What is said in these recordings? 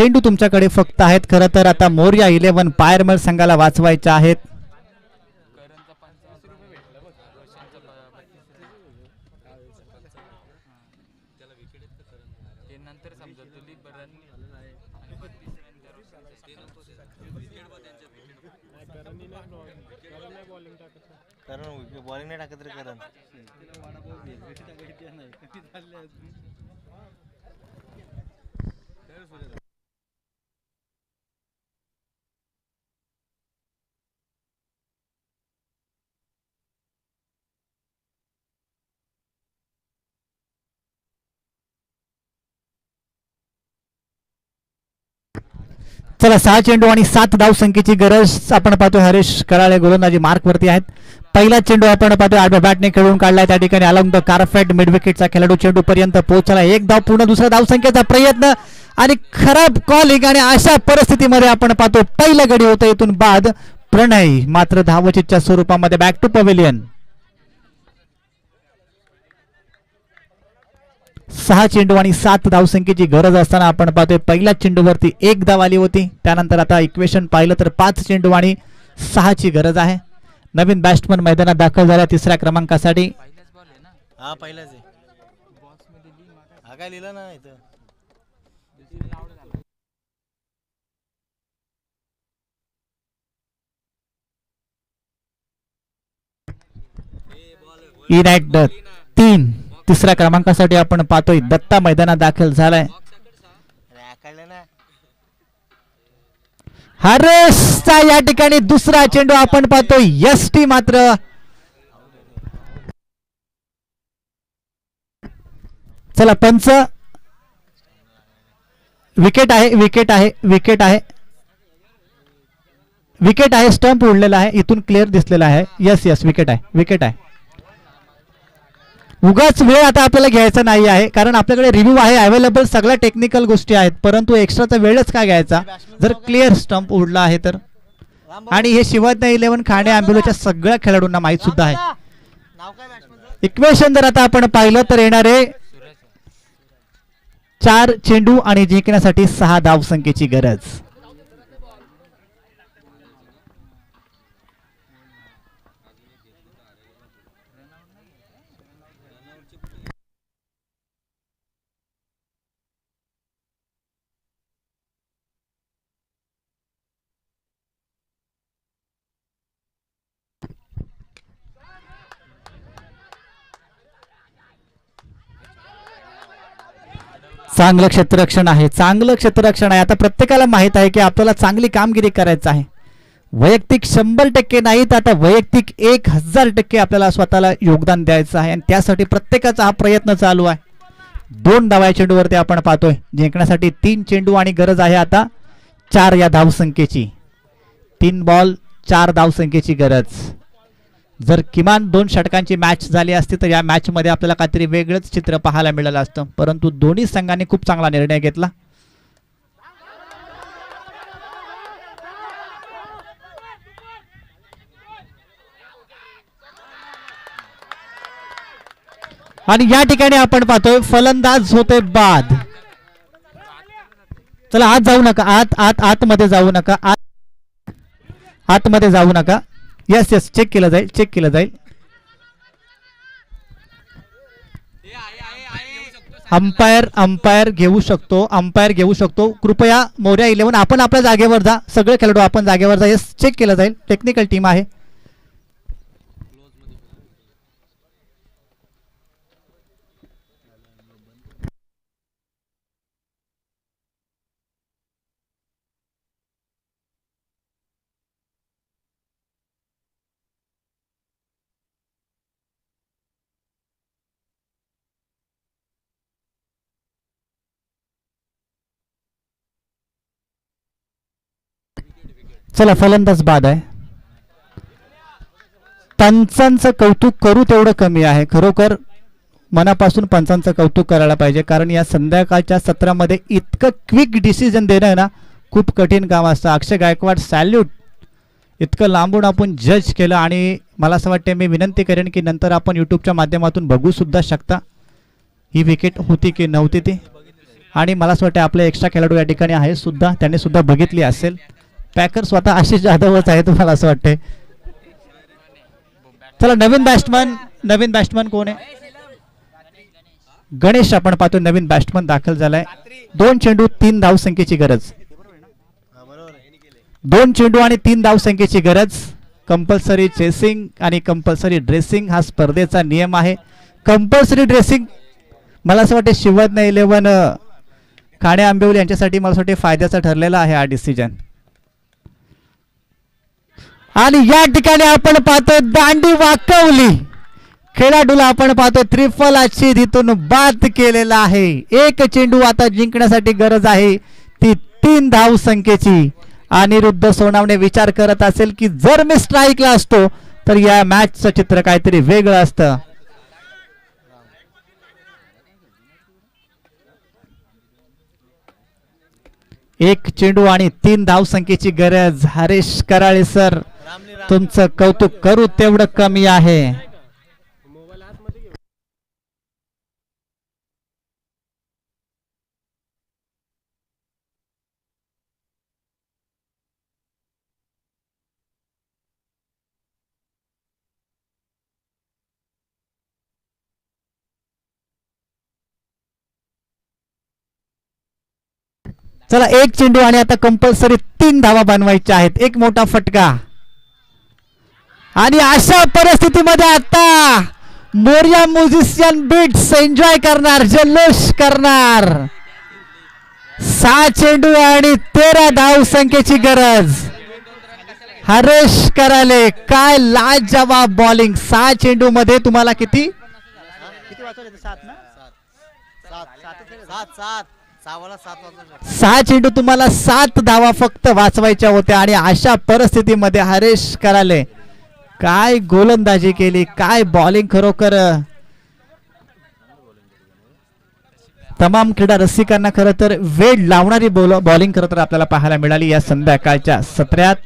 चेंडू तुमच्याकडे फक्त आहेत. खरं तर आता मोरया 11 पायरमल संघाला वाचवायच्या आहेत. बॉलिंग नाही टाकत रे करण. चला 6 चेंडू आणि 7 धाव संख्येची गरज आपण पाहतोय. हरीश कराळे गोलंदाजी मार्क वरती आहेत. पहिला चेंडू आपण पाहतोय आडव्या बॅटने खेळून काढलाय त्या ठिकाणी अलॉंग द कारफेट मिड विकेटचा खेळाडू चेंडू पर्यंत पोहोचला. एक धाव पूर्ण. दुसरा धाव संख्येचा प्रयत्न आणि खराब कॉलिंग आणि अशा परिस्थितीमध्ये आपण पाहतो पहिला गडी होतं इथून बाद प्रणय. मात्र धावचीच्या स्वरूपामध्ये बॅक टू पवेलियन. 6 चेंडू आणि 7 धावसंख्येची गरज असताना आपण पाहतोय पहिल्या चेंडूवरती 1 धाव आली होती. त्यानंतर आता इक्वेशन पाहिलं तर 5 चेंडू आणि 6 ची गरज आहे. नवीन बॅट्समन मैदानात दाखल झाला 3ऱ्या क्रमांकासाठी. हा पहिलाच आहे. हा काय लिहिलं ना इथं. इनॅक्ट 3 3ऱ्या क्रमांकासाठी आपण पाहतोय दत्ता मैदानात दाखल झालाय. हरेशचा या ठिकाणी दुसरा चेंडू आपण पाहतोय. एसटी मात्र चला पंच. विकेट आहे विकेट आहे विकेट आहे विकेट आहे. स्टंप उडलेला आहे इथून क्लिअर दिसलेला आहे. यस यस विकेट आहे विकेट आहे. उगाच वेळ आता आपल्याला घ्यायचा नाही आहे कारण आपल्याकडे रिव्ह्यू आहे अवेलेबल. सगळ्या टेक्निकल गोष्टी आहेत परंतु एक्स्ट्राचा वेळच काय घ्यायचा जर क्लिअर स्टंप उडला आहे तर. आणि हे शिवाजी 11 खाणे आंबिलोच्या सगळ्या खेळाडूंना माहित सुद्धा आहे. इक्वेशन जर आता आपण पाहिलं तर येणारे 4 चेंडू आणि जिंकण्यासाठी 6 धाव संख्येची गरज. चांगलं क्षेत्ररक्षण आहे चांगलं क्षेत्ररक्षण आहे. आता प्रत्येकाला माहित आहे की आपल्याला चांगली कामगिरी करायचं आहे. वैयक्तिक 100% नाही तर आता वैयक्तिक 1000% आपल्याला स्वतःला योगदान द्यायचं आहे आणि त्यासाठी प्रत्येकाचा हा प्रयत्न चालू आहे. 2 धावा चेंडूवरती आपण पाहतोय. जिंकण्यासाठी 3 चेंडू आणि गरज आहे आता 4 या धावसंख्येची. 3 बॉल 4 धावसंख्येची गरज. जर किमान 2 षटकांची मॅच झाली असती तर या मॅच मध्ये आपल्याला काहीतरी वेगळंच चित्र पाहायला मिळालं असतं परंतु दोन्ही संघांनी खूप चांगला निर्णय घेतला. आणि या ठिकाणी आपण पाहतोय फलंदाज होते बाद. चला आत जाऊ नका. आतमध्ये जाऊ नका. आतमध्ये जाऊ नका. यस यस चेक केलं जाईल चेक केलं जाईल. अंपायर घेऊ शकतो. अंपायर घेऊ शकतो. कृपया मोरया 11 आपण आपल्या जागेवर जा. सगळे खेळाडू आपण जागेवर जा. यस चेक केलं जाईल. टेक्निकल टीम आहे. चला फलंदाज बाद आहे. पंचांचं कौतुक करू तेवढं कमी आहे. खरोखर मनापासून पंचांचं कौतुक करायला पाहिजे कारण या संध्याकाळच्या सत्रामध्ये इतकं क्विक डिसिजन देणं ना खूप कठीण काम असतं. अक्षय गायकवाड सॅल्यूट. इतकं लांबून आपण जज केलं आणि मला असं वाटतं मी विनंती करेन की नंतर आपण यूट्यूबच्या माध्यमातून बघू सुद्धा शकता ही विकेट होती की नव्हती ती. आणि मला असं वाटतं आपले एक्स्ट्रा खेळाडू या ठिकाणी आहे सुद्धा, त्यांनी सुद्धा बघितली असेल. पॅकर स्वतः आशिष जाधवच आहे तुम्हाला असं वाटतंय. चला नवीन बॅट्समन कोण आहे? गणेश आपण पाहतो नवीन बॅट्समन दाखल झालाय. 2 चेंडू 3 धावसंख्येची गरज. 2 चेंडू आणि 3 धावसंख्येची गरज. कंपल्सरी चेसिंग आणि कंपल्सरी ड्रेसिंग हा स्पर्धेचा नियम आहे. कंपल्सरी ड्रेसिंग मला असं वाटतं शिवज्ञ 11 काणे आंबिवली यांच्यासाठी मला असं वाटतं फायद्याचा ठरलेला आहे हा डिसिजन. आणि या ठिकाणी आपण पाहतो दांडी वाकवली. खेळाडूला आपण पाहतो त्रिफल आची तिथून बाद केलेला आहे. 1 चेंडू आता जिंकण्यासाठी गरज आहे ती 3 धावसंख्येची. अनिरुद्ध सोनावणे विचार करत असेल की जर मी स्ट्राईकला असतो तर या मॅचचं चित्र काहीतरी वेगळं असतं. एक चेंडू आणि 3 धावसंख्येची गरज. हरेश कराळे सर तुमचं कौतुक करू तेवढं कमी आहे. चला 1 चेंडू आणि आता कंपल्सरी 3 धावा बनवायच्या आहेत. एक मोठा फटका आणि अशा परिस्थितीमध्ये आता मोर्या म्युझिशियन बीट्स एन्जॉय करणार, जल्लोष करणार. 6 चेंडू आणि 13 धावसंख्येची गरज. हरेश कराले काय लाजवाब बॉलिंग. 6 चेंडू मध्ये तुम्हाला किती वाचवले? 7 ना? 6 चेंडू तुम्हाला 7 धावा फक्त वाचवायच्या होत्या. आणि अशा परिस्थितीमध्ये हरेश कराले काय गोलंदाजी केली, काय बॉलिंग. खरोखर तमाम क्रीडा रसिकांना खरं तर वेळ लावणारी बॉलिंग खरं तर आपल्याला पाहायला मिळाली या संध्याकाळच्या सत्रात.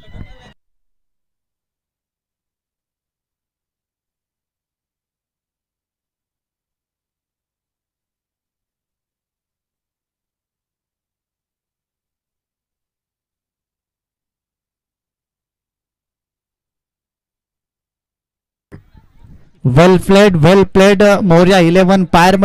वेल प्लेड मोर्या 11 पायर